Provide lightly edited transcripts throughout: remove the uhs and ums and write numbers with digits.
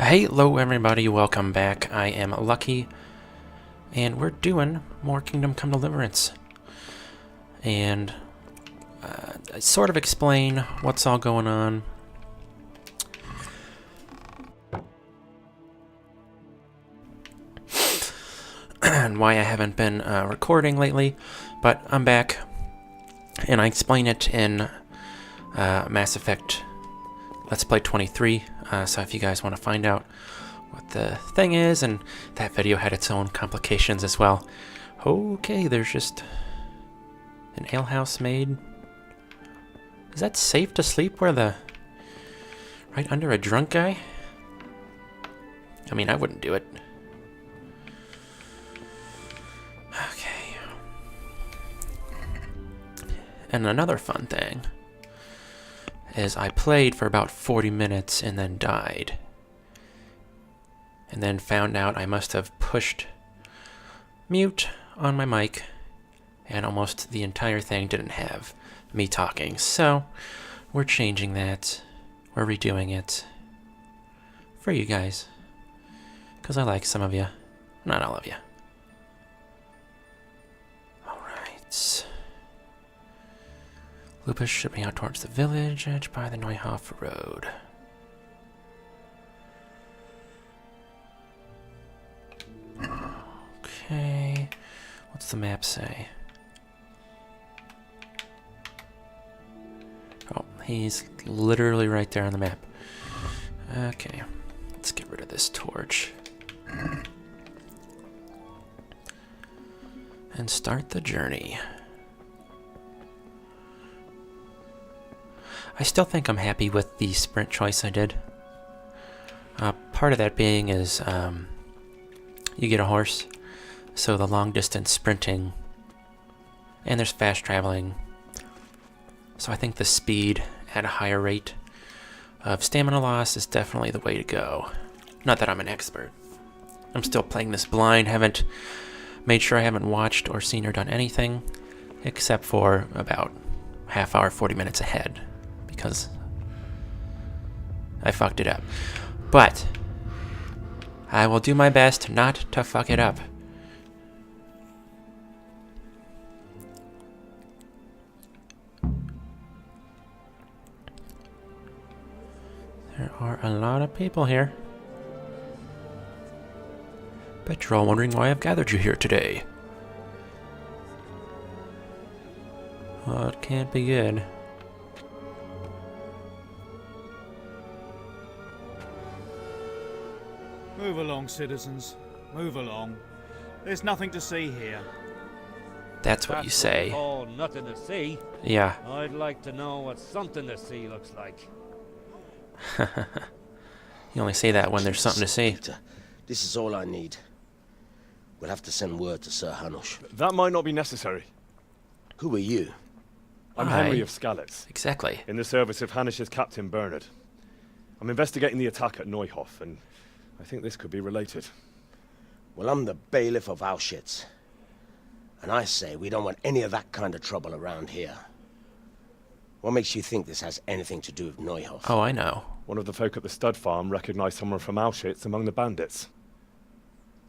Hello everybody, welcome back. I am Lucky, and we're doing more Kingdom Come Deliverance. And I sort of explain what's all going on. And why I haven't been recording lately, but I'm back, and I explain it in Mass Effect Let's Play 23, so if you guys want to find out what the thing is, and that video had its own complications as well. Okay, there's just an alehouse made. Is that safe to sleep where right under a drunk guy? I mean, I wouldn't do it. Okay. And another fun thing is I played for about 40 minutes and then died. And then found out I must have pushed mute on my mic, and almost the entire thing didn't have me talking. So we're changing that. We're redoing it for you guys, because I like some of you, not all of you. Alright. Lupus should be out towards the village edge by the Neuhof Road. Okay. What's the map say? Oh, he's literally right there on the map. Okay. Let's get rid of this torch. And start the journey. I still think I'm happy with the sprint choice I did. Part of that being is you get a horse, so the long distance sprinting, and there's fast traveling. So I think the speed at a higher rate of stamina loss is definitely the way to go. Not that I'm an expert. I'm still playing this blind, haven't made sure I haven't watched or seen or done anything, except for about half hour, 40 minutes ahead, because I fucked it up. But I will do my best not to fuck it up. There are a lot of people here. Bet you're all wondering why I've gathered you here today. Oh, it can't be good. Move along, citizens. Move along. There's nothing to see here. That's what you say. Oh, nothing to see. Yeah. I'd like to know what something to see looks like. You only say that when there's something to see. Peter, this is all I need. We'll have to send word to Sir Hanush. That might not be necessary. Who are you? I'm Hi. Henry of Skalitz, Exactly. in the service of Hanush's Captain Bernard. I'm investigating the attack at Neuhof, and I think this could be related. Well, I'm the bailiff of Auschwitz. And I say we don't want any of that kind of trouble around here. What makes you think this has anything to do with Neuhof? Oh, I know. One of the folk at the stud farm recognized someone from Auschwitz among the bandits.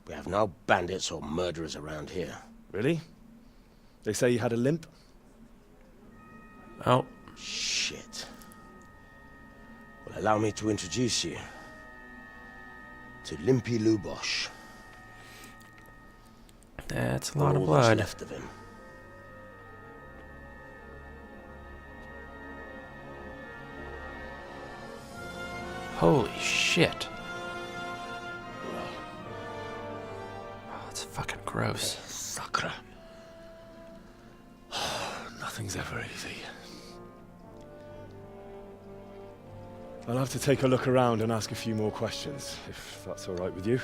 We have no bandits or murderers around here. Really? They say he had a limp? Oh, Shit. Well, allow me to introduce you to Limpy Lubosh. that's a lot of All that's blood. left of him. Holy shit. Oh, it's fucking gross. Sacre. Nothing's ever easy. I'll have to take a look around and ask a few more questions, if that's all right with you.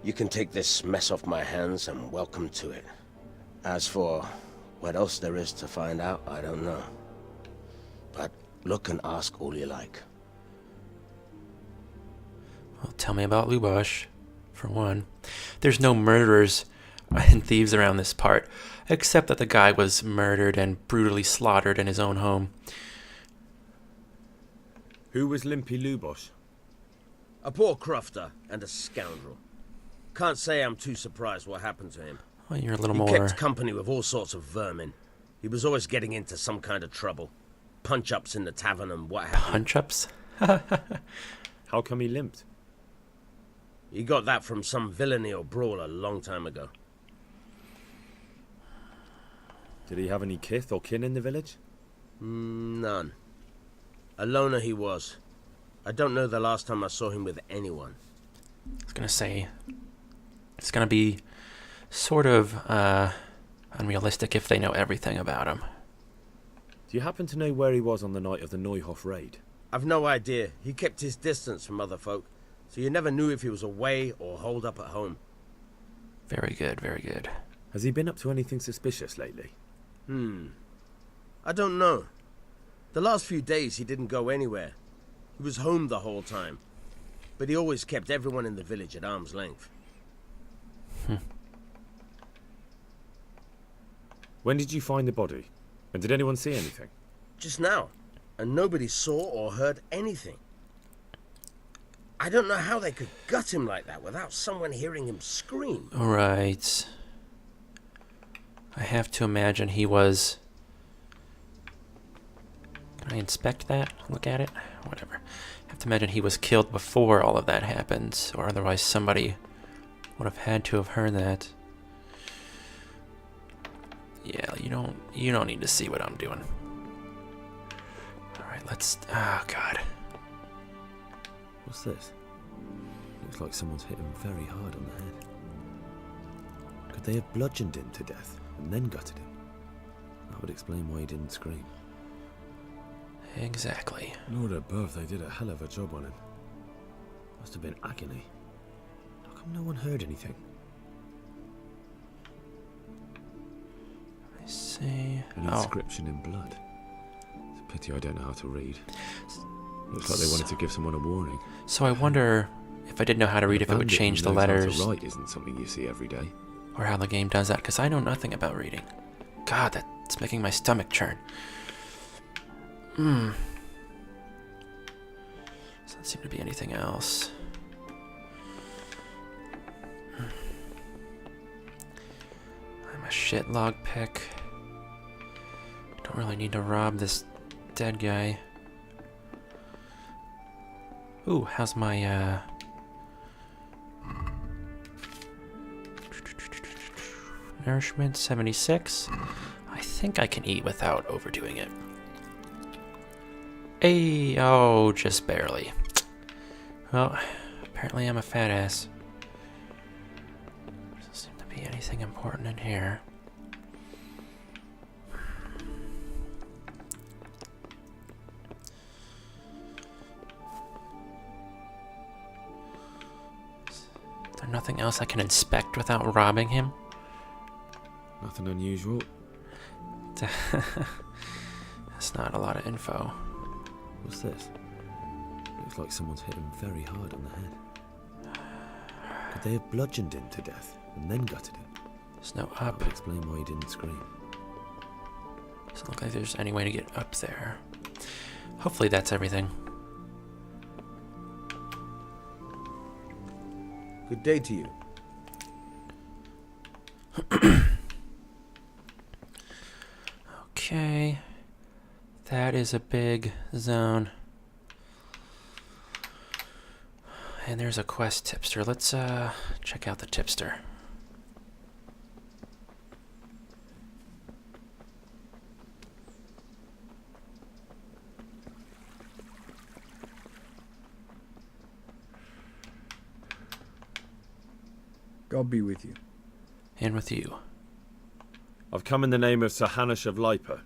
You can take this mess off my hands and welcome to it. As for what else there is to find out, I don't know. But look and ask all you like. Well, tell me about Lubosh, for one. There's no murderers and thieves around this part, except that the guy was murdered and brutally slaughtered in his own home. Who was Limpy Lubosh? A poor crofter and a scoundrel. Can't say I'm too surprised what happened to him. Well, you're a little He more... kept company with all sorts of vermin. He was always getting into some kind of trouble. Punch-ups in the tavern and what have you. Punch-ups? How come he limped? He got that from some villainy or brawl a long time ago. Did he have any kith or kin in the village? None. A loner he was. I don't know the last time I saw him with anyone. I was gonna say... It's gonna be sort of unrealistic if they know everything about him. Do you happen to know where he was on the night of the Neuhof raid? I've no idea. He kept his distance from other folk, so you never knew if he was away or holed up at home. Very good, very good. Has he been up to anything suspicious lately? I don't know. The last few days he didn't go anywhere. He was home the whole time. But he always kept everyone in the village at arm's length. When did you find the body? And did anyone see anything? Just now. And nobody saw or heard anything. I don't know how they could gut him like that without someone hearing him scream. Right. I have to imagine he was... Can I inspect that? Look at it? Whatever. I have to imagine he was killed before all of that happened, or otherwise somebody would have had to have heard that. Yeah, you don't need to see what I'm doing. Alright, let's... Oh, God. What's this? Looks like someone's hit him very hard on the head. Could they have bludgeoned him to death and then gutted him? That would explain why he didn't scream. Exactly. Lord above, they did a hell of a job on him. Must have been agony. How come no one heard anything? I see. An inscription in blood. It's a pity I don't know how to read. Looks like they wanted to give someone a warning. So I wonder if I didn't know how to read, if it would change the letters. How to write isn't something you see every day. Or how the game does that, because I know nothing about reading. God, that's making my stomach churn. Doesn't seem to be anything else. I'm a shit lockpick. Don't really need to rob this dead guy. Ooh, how's my nourishment? 76. I think I can eat without overdoing it. Hey, oh, just barely. Well, apparently I'm a fat ass. Doesn't seem to be anything important in here. Is there nothing else I can inspect without robbing him? Nothing unusual. That's not a lot of info. What's this? Looks like someone's hit him very hard on the head. Could they have bludgeoned him to death and then gutted him? There's no That up. would explain why he didn't scream. Doesn't look like there's any way to get up there. Hopefully that's everything. Good day to you. Okay. That is a big zone. And there's a quest tipster. Let's check out the tipster. God be with you. And with you. I've come in the name of Sir Hanush of Lipa.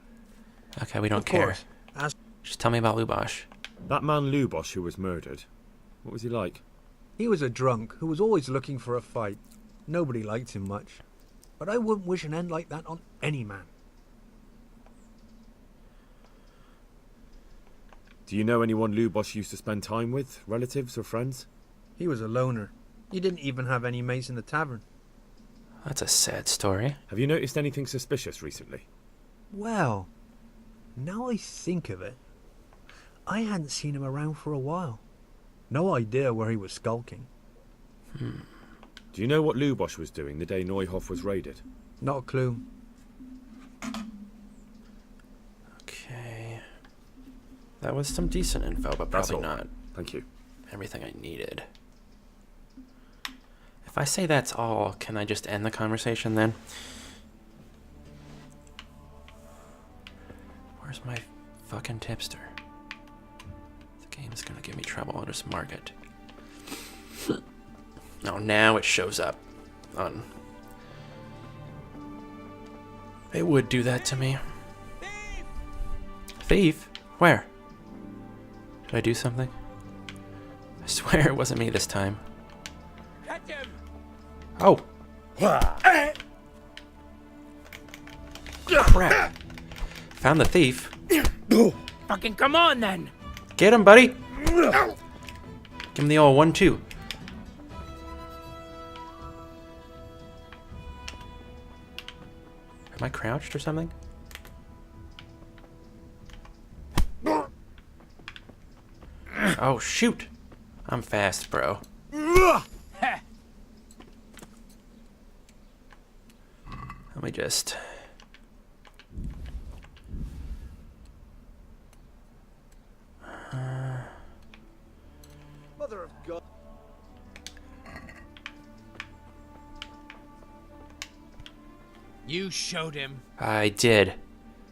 Okay, we don't Of care. course. Just tell me about Lubosh. That man Lubosh who was murdered. What was he like? He was a drunk who was always looking for a fight. Nobody liked him much. But I wouldn't wish an end like that on any man. Do you know anyone Lubosh used to spend time with? Relatives or friends? He was a loner. He didn't even have any mates in the tavern. That's a sad story. Have you noticed anything suspicious recently? Well, now I think of it, I hadn't seen him around for a while. No idea where he was skulking. Do you know what Lubosch was doing the day Neuhof was raided? Not a clue. Okay. That was some decent info, but That's probably all. not Thank you. everything I needed. If I say that's all, can I just end the conversation then? Where's my fucking tipster? The game's gonna give me trouble. I'll just mark it. Oh, now it shows up on... It would do that to me. Thief? Where? Did I do something? I swear it wasn't me this time. Catch him! Oh! Crap! Found the thief. Fucking come on then! Get him, buddy! Give him the old 1-2. Am I crouched or something? Oh, shoot! I'm fast, bro. Let me just... Mother of God. You showed him. I did.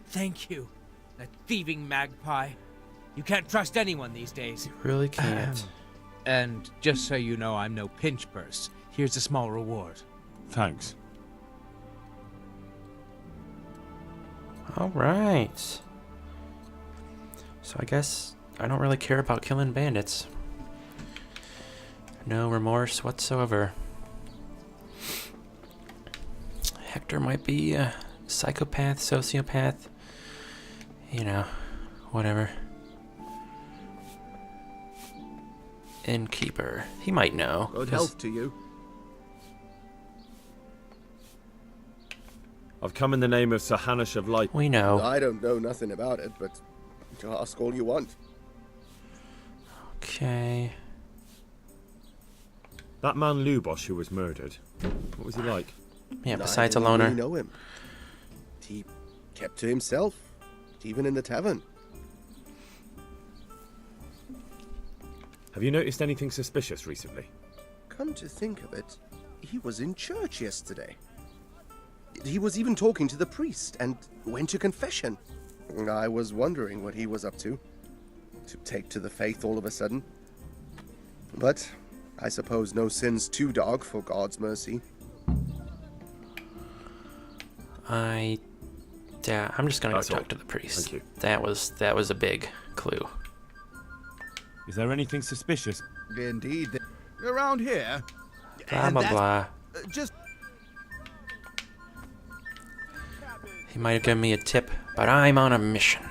Thank you. That thieving magpie. You can't trust anyone these days. Really can't. And just so you know, I'm no pinch purse. Here's a small reward. Thanks. Alright. So I guess I don't really care about killing bandits. No remorse whatsoever. Hector might be a psychopath, sociopath. You know, whatever. Innkeeper. He might know. Good 'cause- health to you. I've come in the name of Sir Hanush of Light. We know. I don't know nothing about it, but ask all you want. Okay. That man Lubosch who was murdered. What was he like? Yeah, I besides a didn't loner. really know him. He kept to himself, even in the tavern. Have you noticed anything suspicious recently? Come to think of it, he was in church yesterday. He was even talking to the priest and went to confession. I was wondering what he was up to take to the faith all of a sudden. But I suppose no sin's too dark for God's mercy. I'm just gonna That's go all. talk to the priest. Thank you. That was a big clue. Is there anything suspicious? Indeed. Around here. Blah blah blah. Just He might have given me a tip, but I'm on a mission.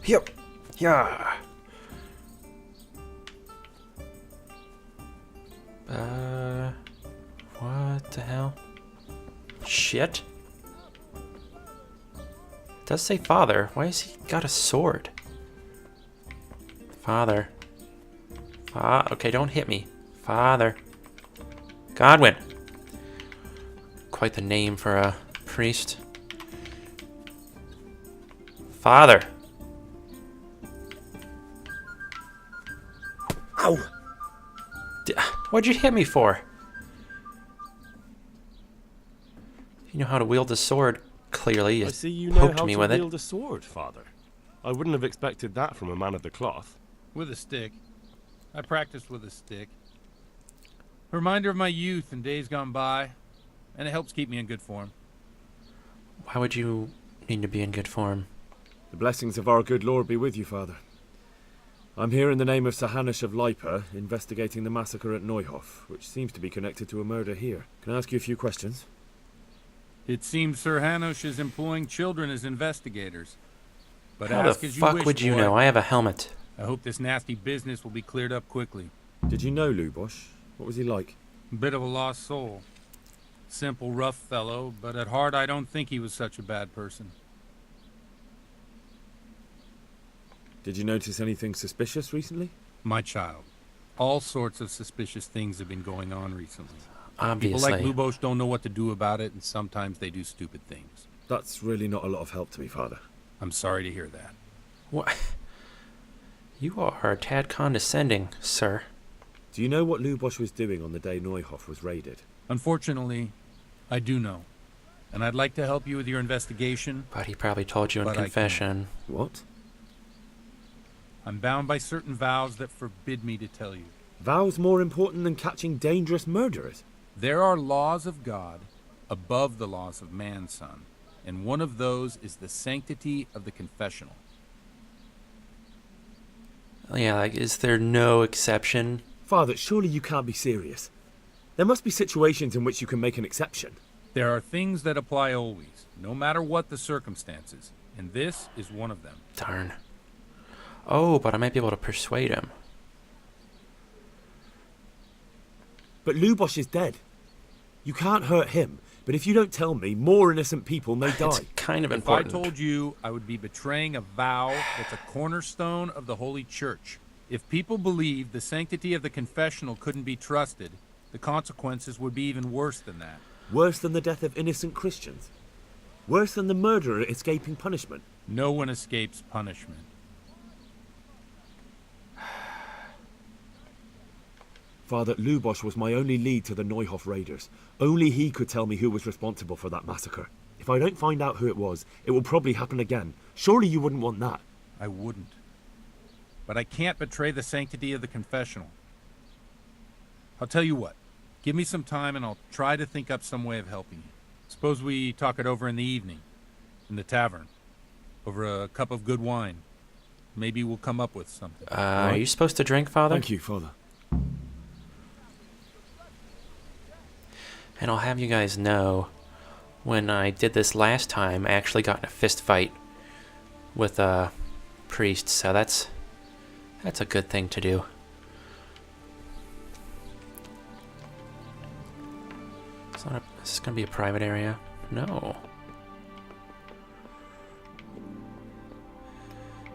Yep. Yeah. What the hell? Shit. It does say father. Why has he got a sword? Father. Okay, don't hit me. Father. Godwin. Quite the name for a priest. Father. Ow! What'd you hit me for? You know how to wield a sword, clearly. I You see you know poked how me to with it. wield a sword, Father. I wouldn't have expected that from a man of the cloth. With a stick. I practiced with a stick. A reminder of my youth and days gone by, and it helps keep me in good form. Why would you need to be in good form? The blessings of our good Lord be with you, Father. I'm here in the name of Sir Hanush of Lipa, investigating the massacre at Neuhof, which seems to be connected to a murder here. Can I ask you a few questions? It seems Sir Hanush is employing children as investigators. But How ask the as you fuck wish, would you boy. know? I have a helmet. I hope this nasty business will be cleared up quickly. Did you know Lubosch? What was he like? A bit of a lost soul. Simple, rough fellow, but at heart I don't think he was such a bad person. Did you notice anything suspicious recently? My child, all sorts of suspicious things have been going on recently. Obviously. People like Lubos don't know what to do about it, and sometimes they do stupid things. That's really not a lot of help to me, Father. I'm sorry to hear that. What? You are a tad condescending, sir. Do you know what Lubos was doing on the day Neuhof was raided? Unfortunately, I do know. And I'd like to help you with your investigation. But he probably told you in confession. What? I'm bound by certain vows that forbid me to tell you. Vows more important than catching dangerous murderers? There are laws of God above the laws of man, son. And one of those is the sanctity of the confessional. Yeah, like, is there no exception? Father, surely you can't be serious. There must be situations in which you can make an exception. There are things that apply always, no matter what the circumstances. And this is one of them. Darn. Oh, but I might be able to persuade him. But Lubos is dead. You can't hurt him. But if you don't tell me, more innocent people may die. It's kind of If important. I told you, I would be betraying a vow that's a cornerstone of the Holy Church. If people believed the sanctity of the confessional couldn't be trusted, the consequences would be even worse than that. Worse than the death of innocent Christians? Worse than the murderer escaping punishment? No one escapes punishment. Father, Lubos was my only lead to the Neuhof raiders. Only he could tell me who was responsible for that massacre. If I don't find out who it was, it will probably happen again. Surely you wouldn't want that. I wouldn't. But I can't betray the sanctity of the confessional. I'll tell you what. Give me some time and I'll try to think up some way of helping you. Suppose we talk it over in the evening, in the tavern, over a cup of good wine. Maybe we'll come up with something. Are you supposed to drink, Father? Thank you, Father. And I'll have you guys know, when I did this last time, I actually got in a fist fight with a priest, so that's a good thing to do. Is this gonna be a private area? No.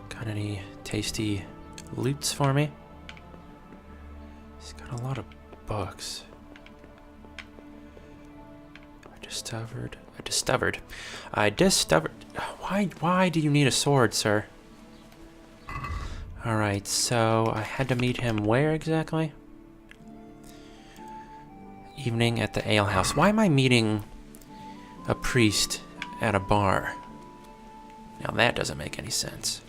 Got any tasty loots for me? He's got a lot of books. I discovered. Why do you need a sword, sir? Alright, so I had to meet him where exactly? Evening at the alehouse. Why am I meeting a priest at a bar? Now that doesn't make any sense.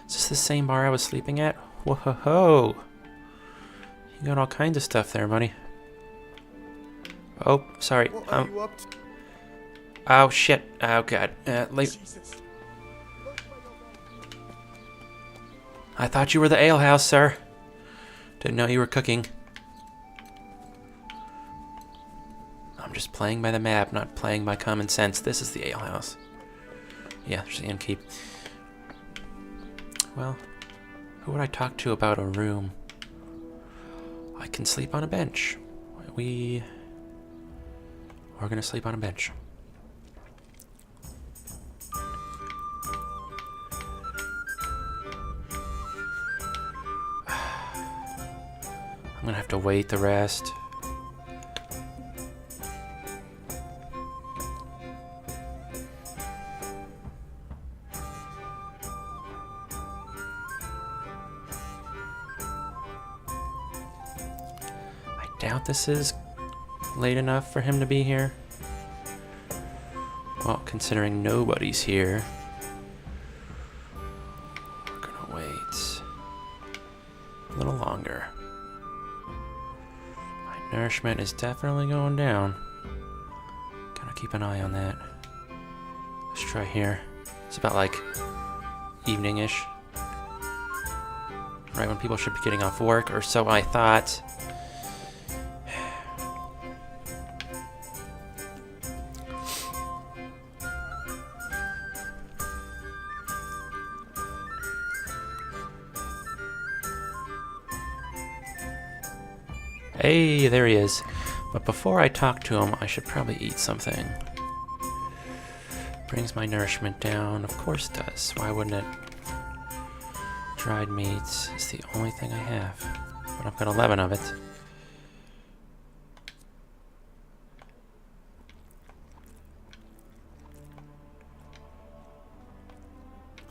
Is this the same bar I was sleeping at? Whoa-ho-ho! You got all kinds of stuff there, buddy. Oh, sorry. What are you up to? Oh, shit. Oh, God. I thought you were the alehouse, sir. Didn't know you were cooking. I'm just playing by the map, not playing by common sense. This is the alehouse. Yeah, there's the innkeep. Well, who would I talk to about a room? I can sleep on a bench. We're gonna sleep on a bench. I'm gonna have to wait the rest. Doubt this is late enough for him to be here. Well, considering nobody's here, we're gonna wait a little longer. My nourishment is definitely going down. Gotta keep an eye on that. Let's try here. It's about like evening-ish. Right when people should be getting off work, or so I thought. Hey, there he is. But before I talk to him, I should probably eat something. Brings my nourishment down. Of course it does. Why wouldn't it? Dried meats is the only thing I have. But I've got 11 of it.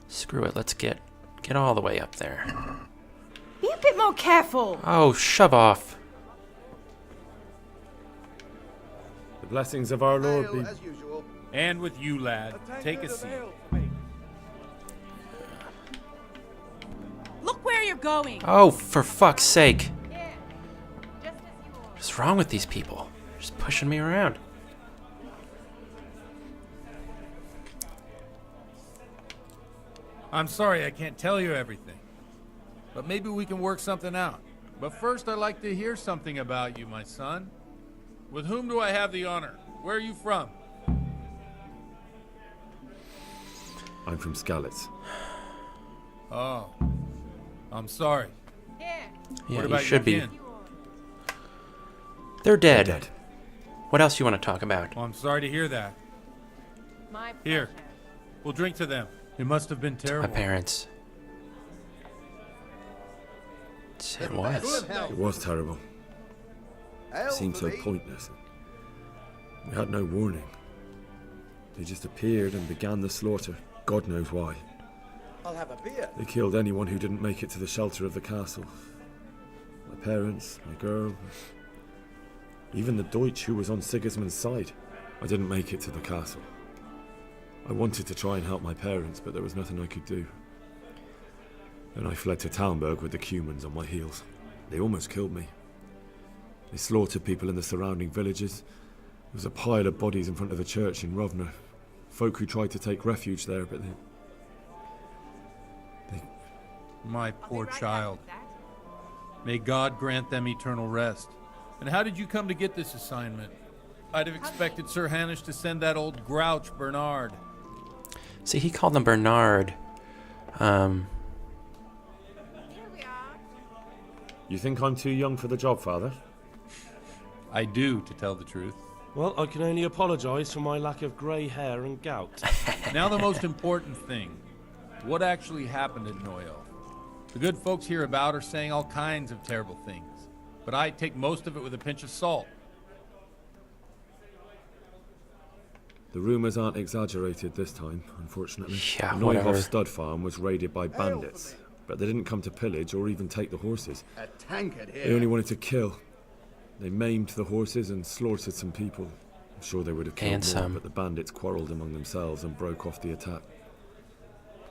Screw it, let's get all the way up there. Be a bit more careful. Oh, shove off. The blessings of our Lord be... As usual. And with you, lad. Take a seat. Look where you're going. Oh, for fuck's sake. What's wrong with these people? They're just pushing me around. I'm sorry I can't tell you everything. But maybe we can work something out. But first I'd like to hear something about you, my son. With whom do I have the honor? Where are you from? I'm from Skalitz. Oh. I'm sorry. Yeah, What you about should your be. kin? They're dead. Dead. What else you want to talk about? Well, I'm sorry to hear that. My Here. We'll drink to them. It must have been My terrible. parents. It was. It was terrible. It seemed so pointless. We had no warning. They just appeared and began the slaughter. God knows why. I'll have a beer. They killed anyone who didn't make it to the shelter of the castle. My parents, my girl, even the Deutsch who was on Sigismund's side. I didn't make it to the castle. I wanted to try and help my parents, but there was nothing I could do. Then I fled to Talmberg with the Cumans on my heels. They almost killed me. They slaughtered people in the surrounding villages. There was a pile of bodies in front of the church in Rovna. Folk who tried to take refuge there, but they... My poor child. May God grant them eternal rest. And how did you come to get this assignment? I'd have expected Sir Hanish to send that old grouch, Bernard. See, he called him Bernard. You think I'm too young for the job, Father? I do, to tell the truth. Well, I can only apologise for my lack of grey hair and gout. Now the most important thing. What actually happened at Noyel? The good folks hereabout are saying all kinds of terrible things, but I take most of it with a pinch of salt. The rumours aren't exaggerated this time, unfortunately. Yeah, the whatever. Neuhoff stud farm was raided by bandits, but they didn't come to pillage or even take the horses. A tankard here. They only wanted to kill. They maimed the horses and slaughtered some people. I'm sure they would have killed And more, some. but the bandits quarrelled among themselves and broke off the attack.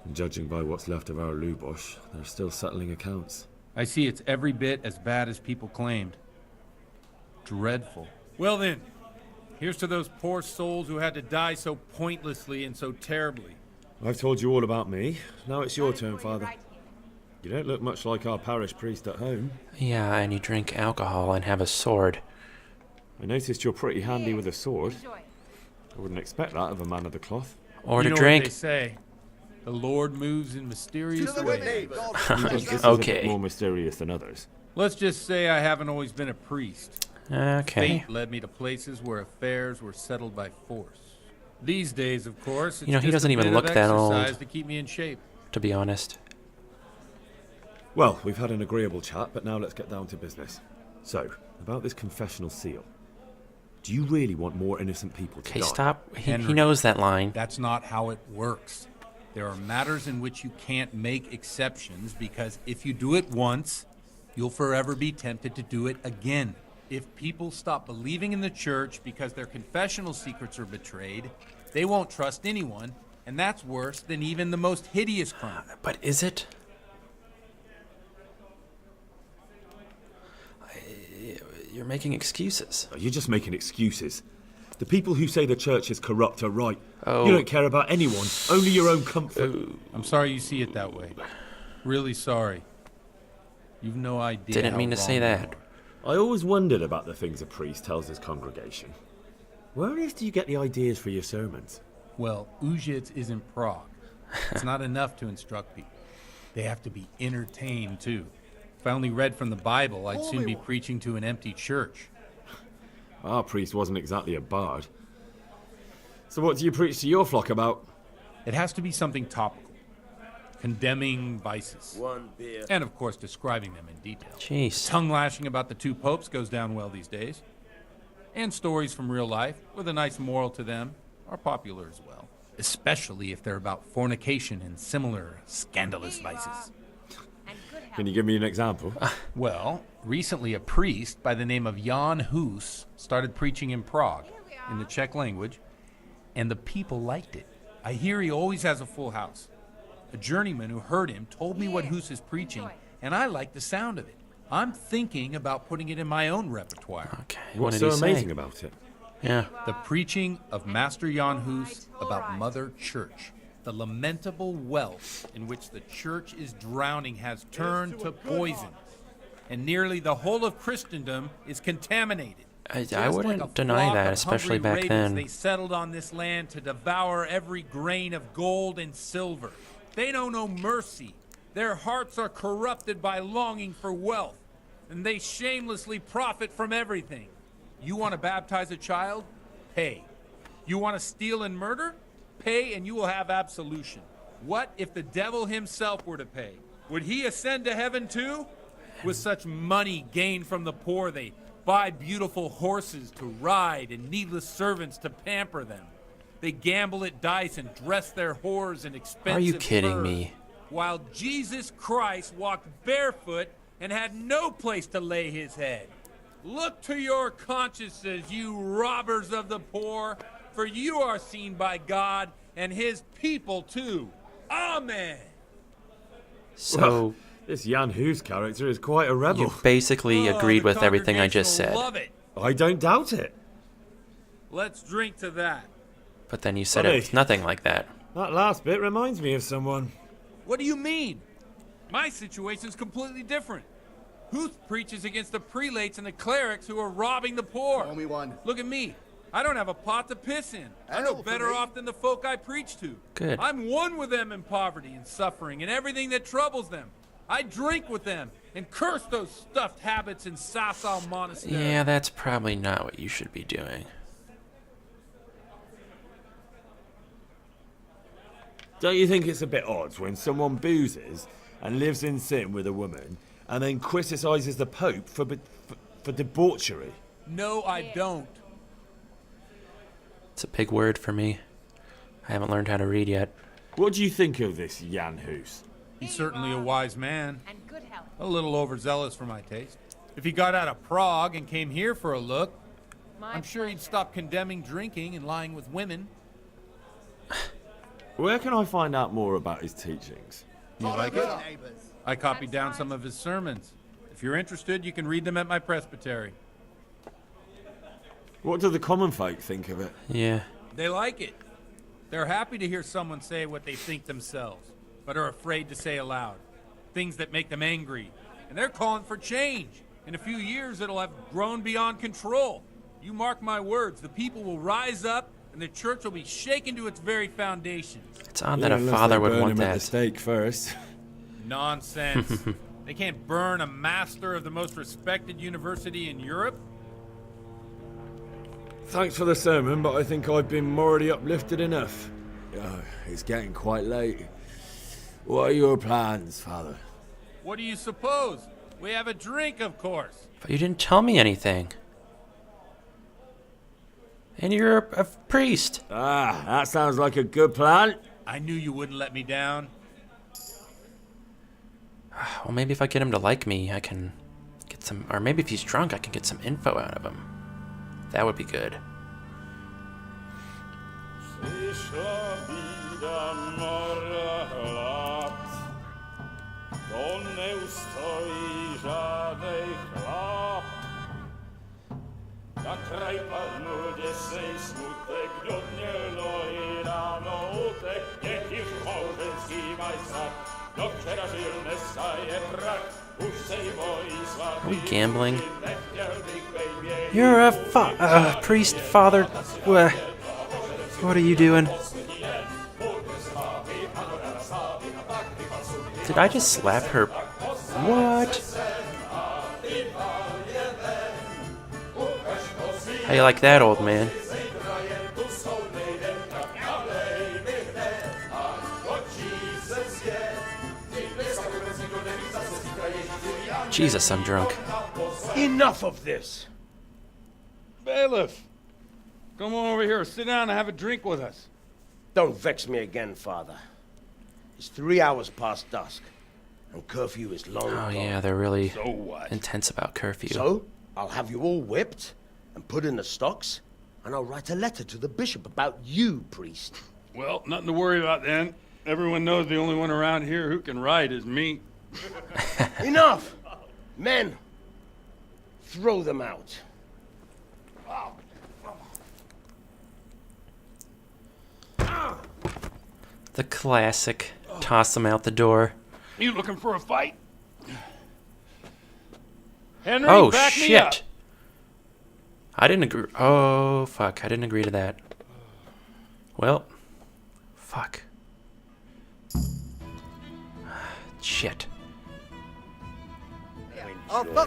And judging by what's left of our Lubosh, they're still settling accounts. I see it's every bit as bad as people claimed. Dreadful. Well then, here's to those poor souls who had to die so pointlessly and so terribly. I've told you all about me. Now it's your turn, Father. You don't look much like our parish priest at home. Yeah, and you drink alcohol and have a sword. I noticed you're pretty handy with a sword. I wouldn't expect that of a man of the cloth. Or You to know drink. what they say. The Lord moves in mysterious ways. This is Okay. a bit more mysterious than others. Let's just say I haven't always been a priest. Okay. Fate led me to places where affairs were settled by force. These days, of course, it's You know, he just doesn't a even bit look of that old. exercise to keep me in shape. To be honest. Well, we've had an agreeable chat, but now let's get down to business. So, about this confessional seal. Do you really want more innocent people to Okay, die? stop. He Henry, knows that line. That's not how it works. There are matters in which you can't make exceptions because if you do it once, you'll forever be tempted to do it again. If people stop believing in the church because their confessional secrets are betrayed, they won't trust anyone, and that's worse than even the most hideous crime. But is it? You're making excuses. You're just making excuses. The people who say the church is corrupt are right. Oh. You don't care about anyone, only your own comfort. I'm sorry you see it that way. Really sorry. You've no idea. Didn't how mean to say wrong you that. are. I always wondered about the things a priest tells his congregation. Where on earth do you get the ideas for your sermons? Well, Ujits isn't Prague. It's not enough to instruct people. They have to be entertained, too. If I only read from the Bible, I'd soon be preaching to an empty church. Our priest wasn't exactly a bard. So what do you preach to your flock about? It has to be something topical, condemning vices, One beer. and of course describing them in detail. Jeez. Tongue lashing about the 2 popes goes down well these days. And stories from real life, with a nice moral to them, are popular as well. Especially if they're about fornication and similar scandalous vices. Can you give me an example? Well, recently a priest by the name of Jan Hus started preaching in Prague, in the Czech language, and the people liked it. I hear he always has a full house. A journeyman who heard him told me what Hus is preaching, and I like the sound of it. I'm thinking about putting it in my own repertoire. Okay. What's so amazing about it? Yeah. The preaching of Master Jan Hus about Mother Church. The lamentable wealth in which the church is drowning has turned to poison, and nearly the whole of Christendom is contaminated. I wouldn't deny that, especially back then. They settled on this land to devour every grain of gold and silver. They know no mercy. Their hearts are corrupted by longing for wealth, and they shamelessly profit from everything. You want to baptize a child? Pay. You want to steal and murder? Pay and you will have absolution. What if the devil himself were to pay? Would he ascend to heaven too? With such money gained from the poor, they buy beautiful horses to ride and needless servants to pamper them. They gamble at dice and dress their whores in expensive Are you kidding furs, me? while Jesus Christ walked barefoot and had no place to lay his head. Look to your consciences, you robbers of the poor, for you are seen by God and his people too. Amen. So Well, this Jan Hus character is quite a rebel. you basically agreed the with everything I just congregation said. will Love it. I don't doubt it. Let's drink to that. But then you said Buddy. it was nothing like that. That last bit reminds me of someone. What do you mean? My situation's completely different. Huth preaches against the prelates and the clerics who are robbing the poor. Call me one. Look at me. I don't have a pot to piss in. I'm That's no all for better me. off than the folk I preach to. Good. I'm one with them in poverty and suffering and everything that troubles them. I drink with them and curse those stuffed habits in Sasau Monastery. Yeah, that's probably not what you should be doing. Don't you think it's a bit odd when someone boozes and lives in sin with a woman and then criticises the Pope for debauchery? No, I don't. It's a big word for me. I haven't learned how to read yet. What do you think of this Jan Hus? He's certainly a wise man. And good health. A little overzealous for my taste. If he got out of Prague and came here for a look, I'm sure he'd stop condemning drinking and lying with women. Where can I find out more about his teachings? You like it? I copied down some of his sermons. If you're interested, you can read them at my presbytery. What do the common folk think of it? Yeah. They like it. They're happy to hear someone say what they think themselves, but are afraid to say aloud. Things that make them angry. And they're calling for change. In a few years, it'll have grown beyond control. You mark my words, the people will rise up and the church will be shaken to its very foundations. It's odd that a father would want At the that. stake first. Nonsense. They can't burn a master of the most respected university in Europe. Thanks for the sermon, but I think I've been morally uplifted enough. Oh, it's getting quite late. What are your plans, Father? What do you suppose? We have a drink, of course. But you didn't tell me anything. And you're a priest. Ah, that sounds like a good plan. I knew you wouldn't let me down. Well, maybe if I get him to like me, I can get some... Or maybe if he's drunk, I can get some info out of him. That would be good. Na kraj padnął desej smutek, do dnielo i rano utek, niech już małżeński majstak, do wczera żylne staje prak, już sej woi sławy. Are we gambling? You're a priest, father. What are you doing? Did I just slap her? What? How you like that, old man? Jesus, I'm drunk. Enough of this! Bailiff, come on over here, sit down and have a drink with us. Don't vex me again, Father. It's 3 hours past dusk, and curfew is long Oh gone. yeah, they're really So what? intense about curfew. So, I'll have you all whipped and put in the stocks, and I'll write a letter to the bishop about you, priest. Well, nothing to worry about then. Everyone knows the only one around here who can ride is me. Enough! Men, throw them out. The classic, toss them out the door. You looking for a fight? Henry, Oh back me up. shit! I didn't agree. Oh fuck! I didn't agree to that. Well, fuck. Shit.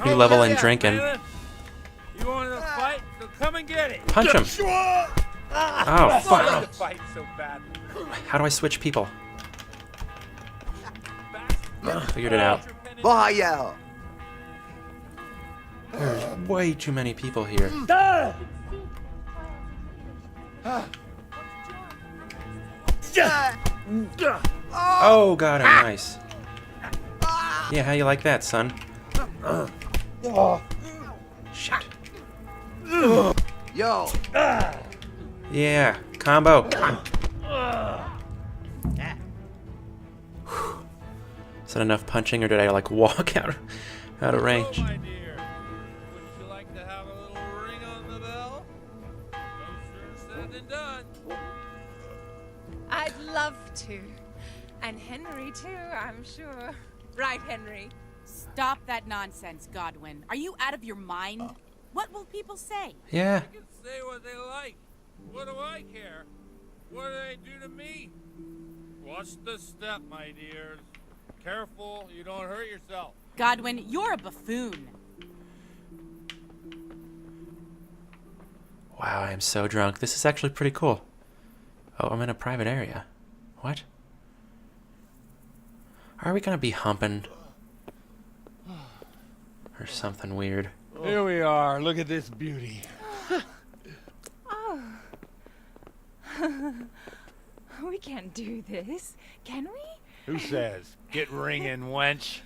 New level in drinking. You wanted a fight? So come and get it. Punch him. Oh fuck! Fight so bad. How do I switch people? Figured it out. Vaya! There's way too many people here. Oh, got him. Nice. Yeah, how you like that, son? Shit. Yo! Yeah, combo. Is that enough punching, or did I like walk out of range? My dear, wouldn't you like to have a little ring on the bell? Closer said than done. I'd love to. And Henry, too, I'm sure. Right, Henry? Stop that nonsense, Godwin. Are you out of your mind? What will people say? Yeah. They can say what they like. What do I care? What do they do to me? Watch the step, my dears. Careful, you don't hurt yourself. Godwin, you're a buffoon. Wow, I am so drunk. This is actually pretty cool. Oh, I'm in a private area. What? Are we gonna be humping? Or something weird? Here we are. Look at this beauty. Oh. We can't do this, can we? Who says? Get ringing, wench.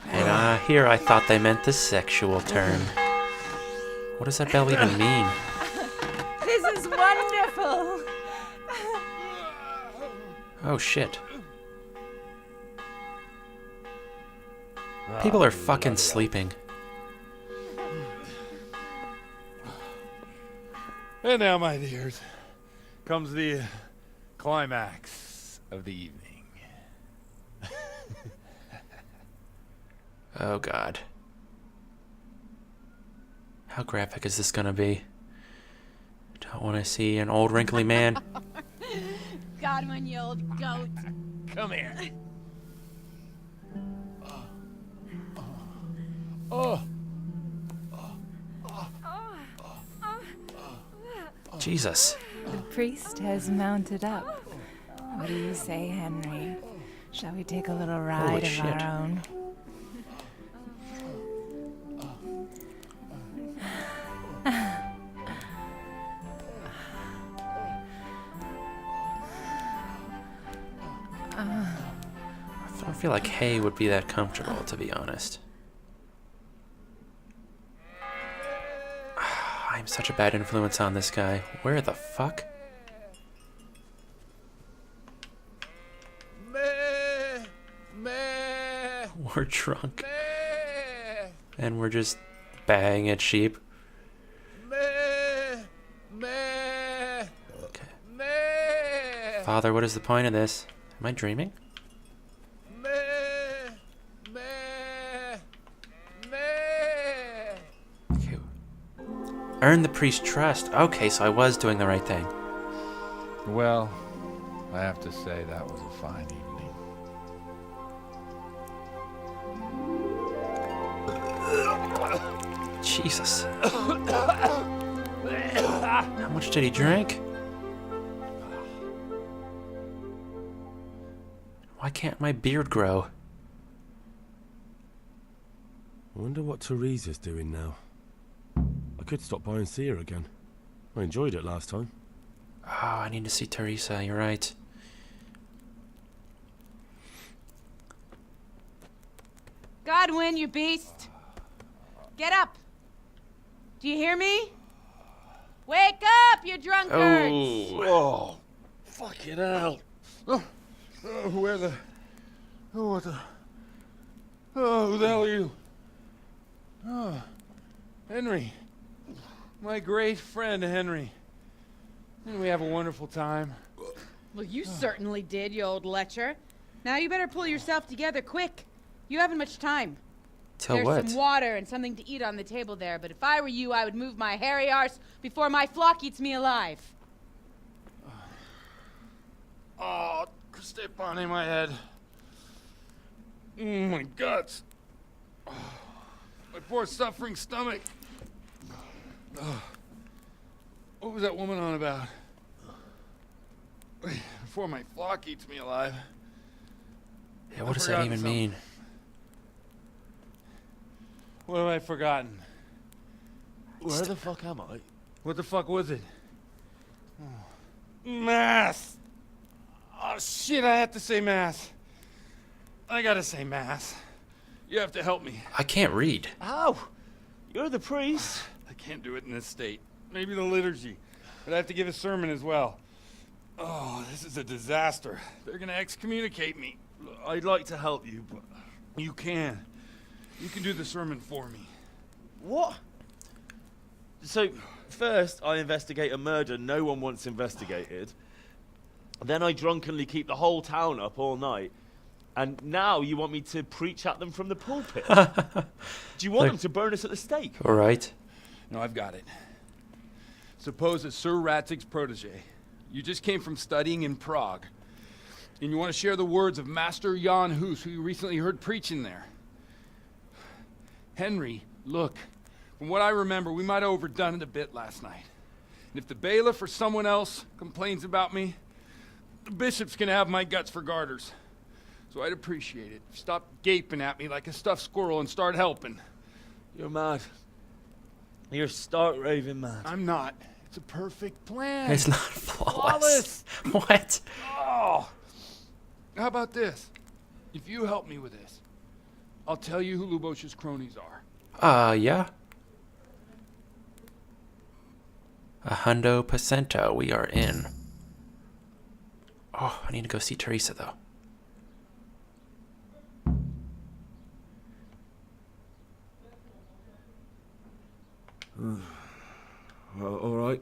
And here I thought they meant the sexual term. What does that bell even mean? This is wonderful. Oh shit. People are fucking sleeping. And now, my dears, comes the climax of the evening. Oh god. How graphic is this gonna be? Don't want to see an old wrinkly man. Godwin, you old goat. Come here. Oh. Jesus. The priest has mounted up. What do you say, Henry? Shall we take a little ride Holy of shit. our own? I don't feel like hay would be that comfortable, to be honest. I'm such a bad influence on this guy. Where the fuck? We're drunk. And we're just baying at sheep. Okay. Father, what is the point of this? Am I dreaming? Okay. Earn the priest's trust. Okay, so I was doing the right thing. Well, I have to say that was a fine evening. Jesus. How much did he drink? Why can't my beard grow? I wonder what Teresa's doing now. I could stop by and see her again. I enjoyed it last time. Oh, I need to see Teresa, you're right. Godwin, you beast! Get up! Do you hear me? Wake up, you drunkards! Oh, fucking hell. Where the... Oh, what the... Oh, who the hell are you? Oh, Henry. My great friend, Henry. Didn't we have a wonderful time? Well, you certainly did, you old lecher. Now you better pull yourself together quick. You haven't much time. Till There's some water and something to eat on the table there, but if I were you, I would move my hairy arse before my flock eats me alive. Oh, step on my head. My guts. Oh, my poor suffering stomach. Oh, what was that woman on about? Before my flock eats me alive. Yeah, what does that even mean? What have I forgotten? Where the fuck am I? What the fuck was it? Oh. Mass! Oh shit, I have to say mass. I gotta say mass. You have to help me. I can't read. How? You're the priest. I can't do it in this state. Maybe the liturgy. But I have to give a sermon as well. Oh, this is a disaster. They're gonna excommunicate me. I'd like to help you, but you can. You can do the sermon for me. What? So, first I investigate a murder no one wants investigated. Then I drunkenly keep the whole town up all night. And now you want me to preach at them from the pulpit? Do you want them to burn us at the stake? All right. No, I've got it. Suppose that Sir Ratzig's protege. You just came from studying in Prague. And you want to share the words of Master Jan Hus, who you recently heard preaching there. Henry, look. From what I remember, we might have overdone it a bit last night. And if the bailiff or someone else complains about me, the bishop's gonna have my guts for garters. So I'd appreciate it. Stop gaping at me like a stuffed squirrel and start helping. You're mad. You're stark raving mad. I'm not. It's a perfect plan. It's not flawless. What? Oh. How about this? If you help me with this, I'll tell you who Lubosh's cronies are. Yeah. 100%. We are in. Oh, I need to go see Teresa, though. Well, all right.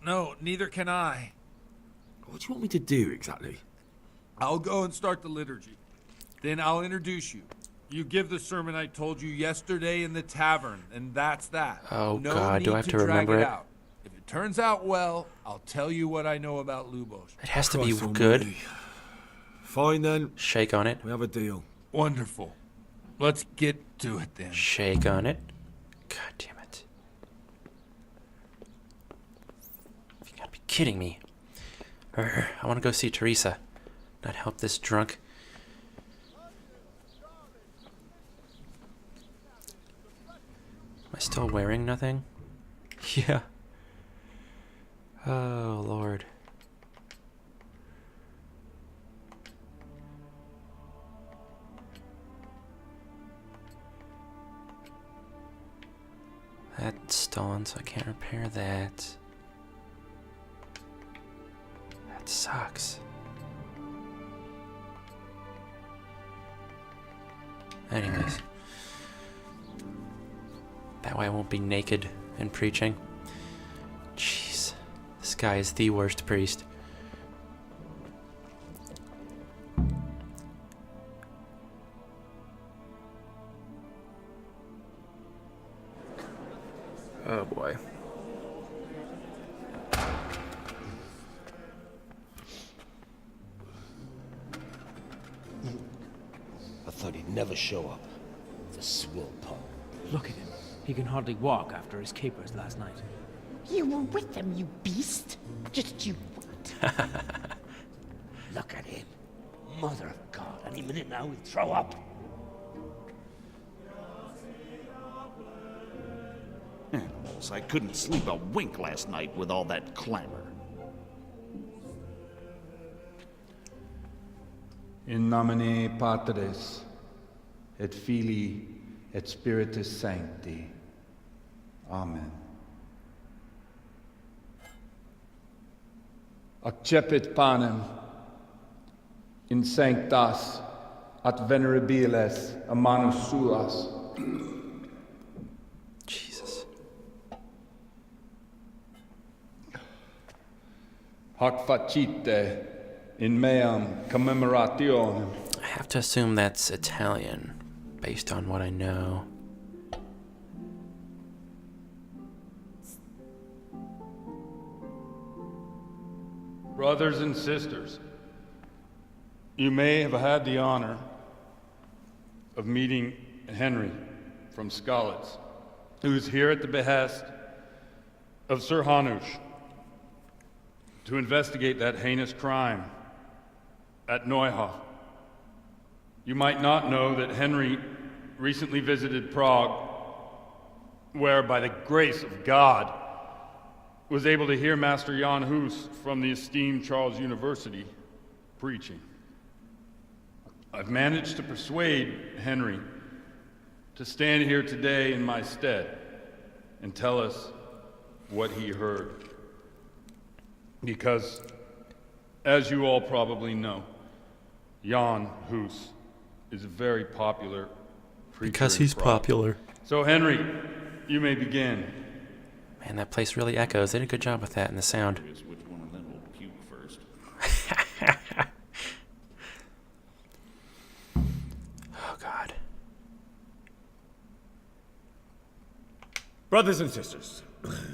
No, neither can I. What do you want me to do exactly? I'll go and start the liturgy. Then I'll introduce you. You give the sermon I told you yesterday in the tavern, and that's that. Oh, no God, do I have need to drag remember it? out. If it turns out well, I'll tell you what I know about Lubosh. It has to be Christ good. almighty. Fine then. Shake on it. We have a deal. Wonderful. Let's get to it then. Shake on it. God damn it. You gotta be kidding me. I want to go see Teresa. Not help this drunk. Am I still wearing nothing? Yeah. Oh, Lord. That's stolen, so I can't repair that. That sucks. Anyways. That way I won't be naked and preaching. Jeez. This guy is the worst priest. Oh boy. I thought he'd never show up. The swill pup. Look at him. He can hardly walk after his capers last night. You were with them, you beast. Just you what? Look at him. Mother of God, any minute now he'll throw up. nervous. I couldn't sleep a wink last night with all that clamor. In nomine Patris, et Filii, et Spiritus Sancti. Amen. Accepit panem in sanctas at venerabiles a manus suas. Jesus. Hoc facite in meam commemorationem. I have to assume that's Italian, based on what I know. Brothers and sisters, you may have had the honor of meeting Henry from Skalitz, who is here at the behest of Sir Hanush to investigate that heinous crime at Neuhof. You might not know that Henry recently visited Prague, where, by the grace of God, was able to hear Master Jan Hus from the esteemed Charles University preaching. I've managed to persuade Henry to stand here today in my stead and tell us what he heard. Because, as you all probably know, Jan Hus is a very popular preacher. Because he's popular. So, Henry, you may begin. Man, that place really echoes. They did a good job with that and the sound. Which one of them will puke first? Oh, God. Brothers and sisters,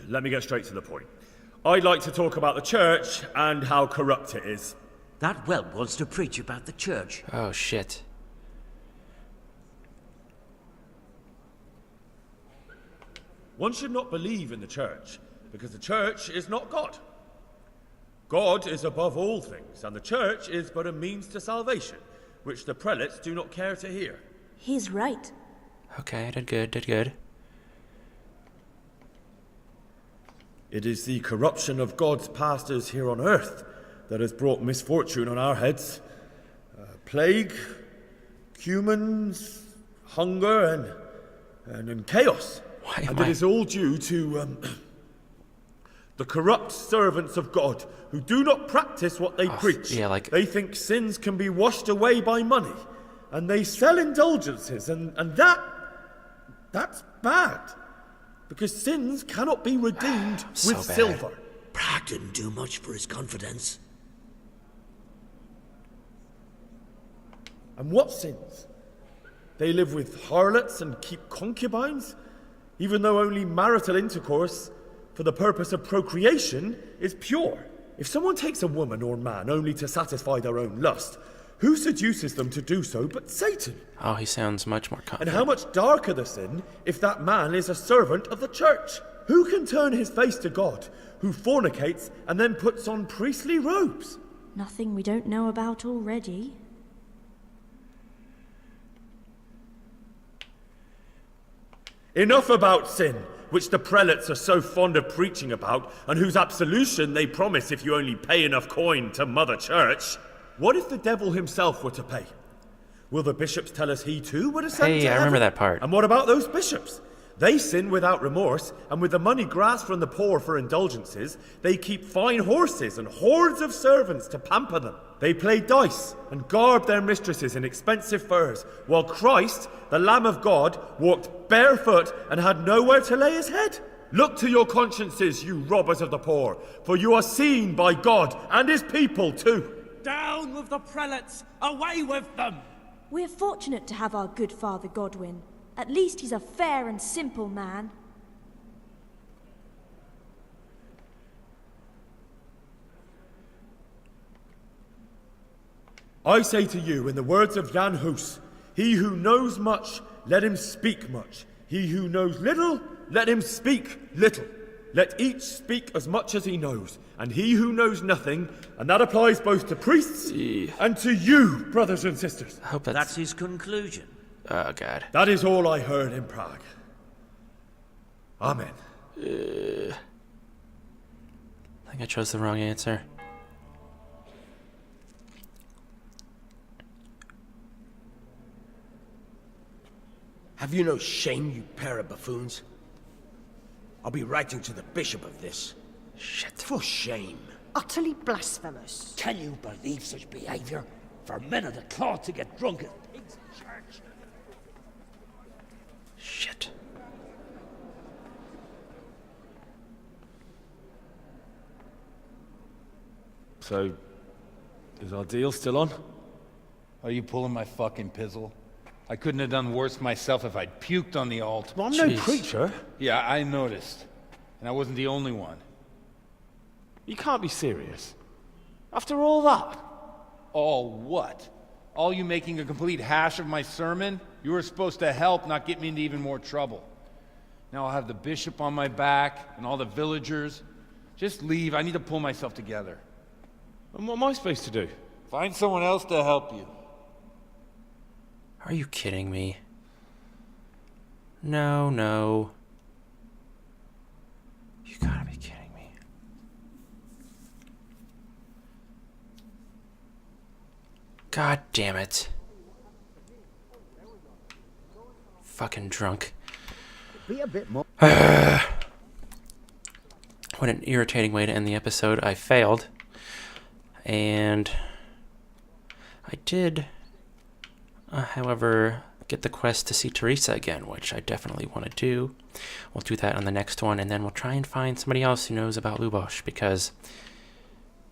let me get straight to the point. I'd like to talk about the church and how corrupt it is. That whelp wants to preach about the church. Oh, shit. One should not believe in the church, because the church is not God. God is above all things, and the church is but a means to salvation, which the prelates do not care to hear. He's right. Okay, did good. It is the corruption of God's pastors here on earth that has brought misfortune on our heads. Plague, humans, hunger, and chaos. And it is all due to the corrupt servants of God who do not practice what they preach. Yeah, they think sins can be washed away by money, and they sell indulgences, and that's bad. Because sins cannot be redeemed with silver. Prague didn't do much for his confidence. And what sins? They live with harlots and keep concubines, even though only marital intercourse for the purpose of procreation is pure. If someone takes a woman or man only to satisfy their own lust, who seduces them to do so but Satan? Oh, he sounds much more confident. And how much darker the sin if that man is a servant of the church? Who can turn his face to God, who fornicates and then puts on priestly robes? Nothing we don't know about already. Enough about sin, which the prelates are so fond of preaching about, and whose absolution they promise if you only pay enough coin to Mother Church. What if the devil himself were to pay? Will the bishops tell us he too would ascend to Hey, I remember heaven? that part. And what about those bishops? They sin without remorse, and with the money grasped from the poor for indulgences, they keep fine horses and hordes of servants to pamper them. They play dice and garb their mistresses in expensive furs, while Christ, the Lamb of God, walked barefoot and had nowhere to lay his head. Look to your consciences, you robbers of the poor, for you are seen by God and his people too. Down with the prelates! Away with them! We're fortunate to have our good Father Godwin. At least he's a fair and simple man. I say to you, in the words of Jan Hus, he who knows much, let him speak much. He who knows little, let him speak little. Let each speak as much as he knows, and he who knows nothing, and that applies both to priests and to you, brothers and sisters. I hope that's his conclusion. Oh, God. That is all I heard in Prague. Amen. I think I chose the wrong answer. Have you no shame, you pair of buffoons? I'll be writing to the bishop of this. Shit. For shame. Utterly blasphemous. Can you believe such behavior? For men of the cloth to get drunk as pigs in church? Shit. So, is our deal still on? Are you pulling my fucking pizzle? I couldn't have done worse myself if I'd puked on the altar. Well, I'm no preacher. Yeah, I noticed. And I wasn't the only one. You can't be serious. After all that? All what? All you making a complete hash of my sermon? You were supposed to help, not get me into even more trouble. Now I'll have the bishop on my back, and all the villagers. Just leave, I need to pull myself together. And what am I supposed to do? Find someone else to help you. Are you kidding me? No, no. You gotta be kidding me. God damn it. Fucking drunk. Be a bit more. What an irritating way to end the episode. I failed. And I did, however, get the quest to see Teresa again, which I definitely want to do. We'll do that on the next one, and then we'll try and find somebody else who knows about Lubosh, because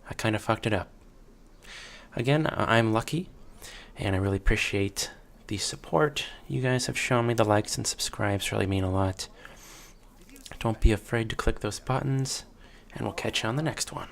I kind of fucked it up. Again, I'm lucky, and I really appreciate the support you guys have shown me. The likes and subscribes really mean a lot. Don't be afraid to click those buttons, and we'll catch you on the next one.